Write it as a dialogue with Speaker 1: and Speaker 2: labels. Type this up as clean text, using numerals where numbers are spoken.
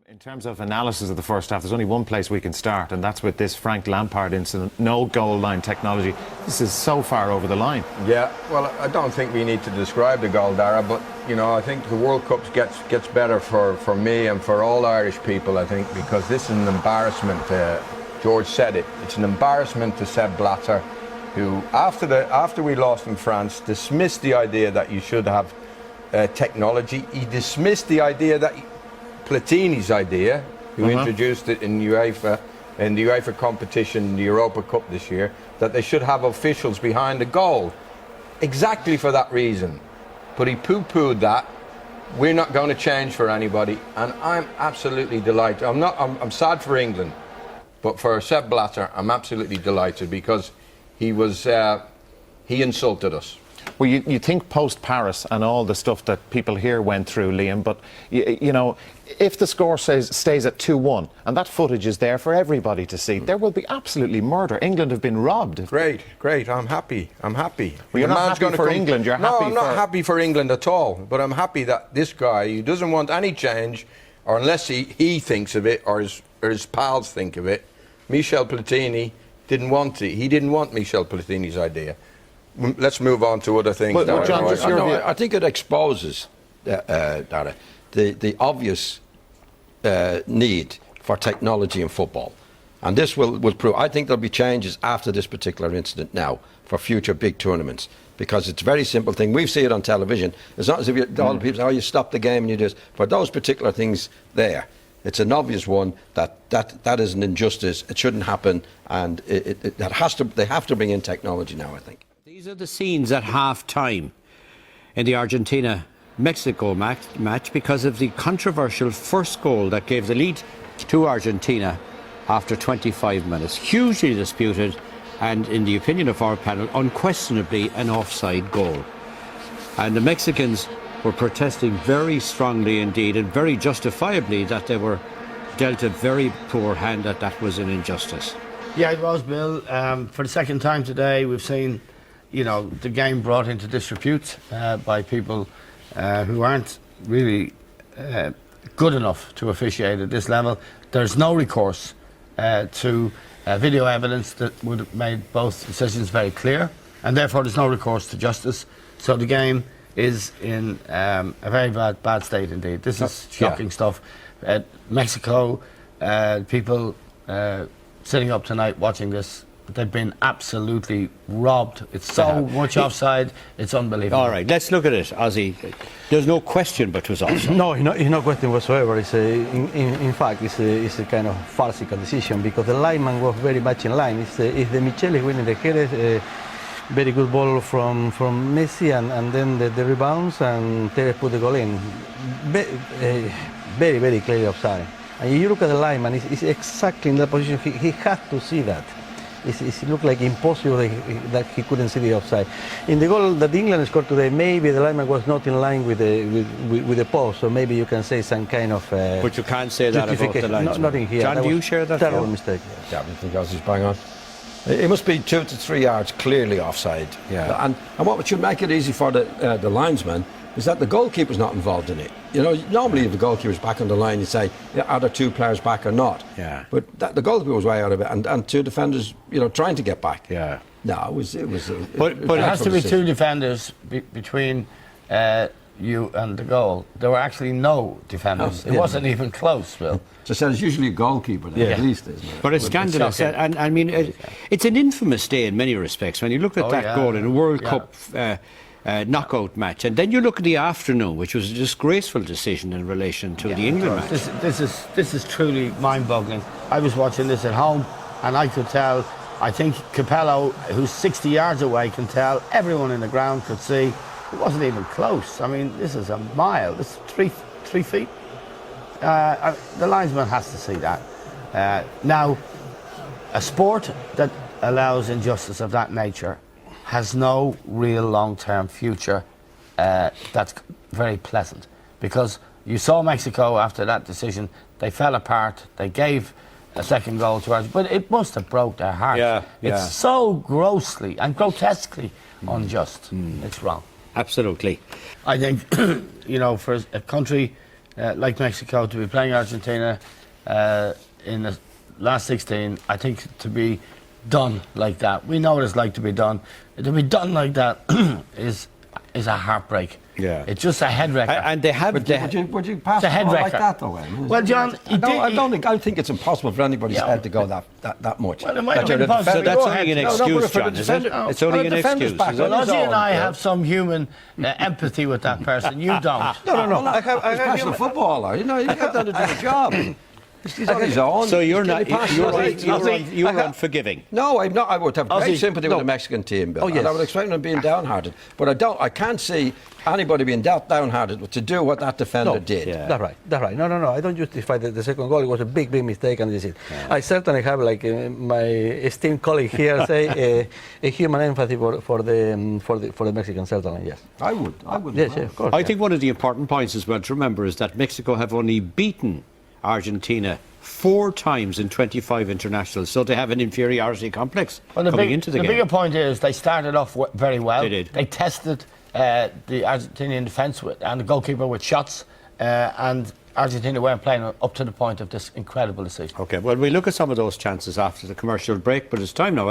Speaker 1: In terms of analysis of the first half, there's only one place we can start, and that's with this Frank Lampard incident. No goal line technology. This is so far over the line.
Speaker 2: Yeah, well, I don't think we need to describe the goal, Dara, but, you know, I think the World Cup gets better for me and for all Irish people, I think, because this is an embarrassment. George said it. It's an embarrassment to Sepp Blatter, who, after we lost in France, dismissed the idea that you should have technology. He dismissed the idea that Platini's idea, who introduced it in the UEFA competition, the Europa Cup this year, that they should have officials behind the goal, exactly for that reason. But he poo-pooed that. We're not going to change for anybody, and I'm absolutely delighted. I'm sad for England, but for Sepp Blatter, I'm absolutely delighted because he insulted us.
Speaker 1: Well, you think post-Paris and all the stuff that people here went through, Liam, but, you know, if the score stays at 2-1, and that footage is there for everybody to see, there will be absolutely murder. England have been robbed.
Speaker 2: Great. I'm happy. Well,
Speaker 1: you're not happy for England, you're happy
Speaker 2: No, I'm not happy for England at all, but I'm happy that this guy, who doesn't want any change, or unless he thinks of it, or his pals think of it, Michel Platini didn't want it. He didn't want Michel Platini's idea. Let's move on to other things.
Speaker 1: But John, just your view.
Speaker 3: I think it exposes, Dara, the obvious need for technology in football. And this will prove. I think there'll be changes after this particular incident now for future big tournaments, because it's a very simple thing. We see it on television. It's not as if all the people say, oh, you stop the game and you do this. For those particular things there, it's an obvious one that is an injustice. It shouldn't happen, and they have to bring in technology now, I think.
Speaker 4: These are the scenes at half-time in the Argentina-Mexico match because of the controversial first goal that gave the lead to Argentina after 25 minutes. Hugely disputed and, in the opinion of our panel, unquestionably an offside goal. And the Mexicans were protesting very strongly indeed, and very justifiably, that they were dealt a very poor hand, that was an injustice.
Speaker 5: Yeah, it was, Bill. For the second time today, we've seen, you know, the game brought into disrepute by people who aren't really good enough to officiate at this level. There's no recourse to video evidence that would have made both decisions very clear, and therefore there's no recourse to justice. So the game is in a very bad state indeed. This is shocking stuff. Mexico, people sitting up tonight watching this, they've been absolutely robbed. It's so much offside, it's unbelievable.
Speaker 4: All right, let's look at it, Ozzy. There's no question but it was offside.
Speaker 6: No, it's no question whatsoever. In fact, it's a kind of farcical decision, because the lineman was very much in line. It's the Michel is winning the Jerez, very good ball from Messi, and then the rebounds, and Teres put the goal in. Very, very clearly offside. And if you look at the lineman, he's exactly in that position. He had to see that. It looked like impossible that he couldn't see the offside. In the goal that England scored today, maybe the lineman was not in line with the post, so maybe you can say some kind of
Speaker 4: but you can't say that about the linesman.
Speaker 6: Not in here.
Speaker 4: John, do you share that?
Speaker 6: Terrible mistake.
Speaker 3: Yeah, I think Ozzy's bang on. It must be 2 to 3 yards clearly offside.
Speaker 4: Yeah.
Speaker 3: And what should make it easy for the linesman is that the goalkeeper's not involved in it. You know, normally if the goalkeeper's back on the line, you say, are there two players back or not?
Speaker 4: Yeah.
Speaker 3: But the goalkeeper was way out of it, and two defenders, you know, trying to get back.
Speaker 4: Yeah.
Speaker 3: No, it was.
Speaker 5: But it has to be two defenders between you and the goal. There were actually no defenders. It wasn't even close, Bill.
Speaker 3: So there's usually a goalkeeper there, at least, isn't it?
Speaker 4: But it's scandalous. And I mean, it's an infamous day in many respects. When you look at that goal in a World Cup knockout match, and then you look at the afternoon, which was a disgraceful decision in relation to the England match.
Speaker 5: This is truly mind-boggling. I was watching this at home, and I could tell. I think Capello, who's 60 yards away, can tell. Everyone in the ground could see. It wasn't even close. I mean, this is a mile. This is 3 feet. The linesman has to see that. Now, a sport that allows injustice of that nature has no real long-term future that's very pleasant, because you saw Mexico after that decision. They fell apart. They gave a second goal to Argentina, but it must have broke their heart. It's so grossly and grotesquely unjust. It's wrong.
Speaker 4: Absolutely.
Speaker 5: I think, you know, for a country like Mexico, to be playing Argentina in the last 16, I think to be done like that. We know what it's like to be done. To be done like that is a heartbreak.
Speaker 4: Yeah.
Speaker 5: It's just a head wrecker.
Speaker 4: And they have.
Speaker 3: Would you pass
Speaker 5: It's a head
Speaker 3: it on like
Speaker 5: wrecker.
Speaker 3: that though? I mean,
Speaker 5: Well, John,
Speaker 3: I think it's impossible for anybody's
Speaker 5: Yeah.
Speaker 3: head to go that much.
Speaker 5: Well, it might
Speaker 3: That
Speaker 5: have
Speaker 3: you're
Speaker 5: been
Speaker 3: the
Speaker 5: possible.
Speaker 4: So
Speaker 3: defender-
Speaker 4: that's
Speaker 5: Go
Speaker 4: only an
Speaker 5: ahead.
Speaker 4: excuse,
Speaker 3: but for the
Speaker 4: John, is it?
Speaker 3: defender-
Speaker 4: It's only
Speaker 3: well,
Speaker 4: an
Speaker 3: the defender's
Speaker 4: excuse.
Speaker 3: back
Speaker 4: Is
Speaker 3: on
Speaker 4: it?
Speaker 3: his
Speaker 5: Ozzy and I
Speaker 3: own,
Speaker 5: have some human empathy with that person. You don't.
Speaker 6: No. I have
Speaker 3: He's a professional footballer. You know, he's got to do the job. He's on his own.
Speaker 4: So you're
Speaker 3: Can
Speaker 4: not.
Speaker 3: he pass
Speaker 4: You're
Speaker 3: it?
Speaker 4: you're unforgiving.
Speaker 3: No, I'm not. I would have great
Speaker 6: Ozzy,
Speaker 3: sympathy
Speaker 6: no.
Speaker 3: with the Mexican team, Bill.
Speaker 6: Oh, yes.
Speaker 3: And I would expect them being downhearted. But I can't see anybody being downhearted to do what that defender did.
Speaker 4: Yeah.
Speaker 6: That's right. No. I don't justify the second goal. It was a big mistake, and this is it. I certainly have, like my esteemed colleague here say, a human empathy for the Mexicans. Certainly, yes.
Speaker 3: I would.
Speaker 6: Yes, of course.
Speaker 4: I think one of the important points as well to remember is that Mexico have only beaten Argentina 4 times in 25 internationals, so they have an inferiority complex coming into the game.
Speaker 5: The bigger point is they started off very well.
Speaker 4: They did.
Speaker 5: They tested the Argentinian defence and the goalkeeper with shots, and Argentina weren't playing up to the point of this incredible decision.
Speaker 4: Okay, well, we look at some of those chances after the commercial break, but it's time now.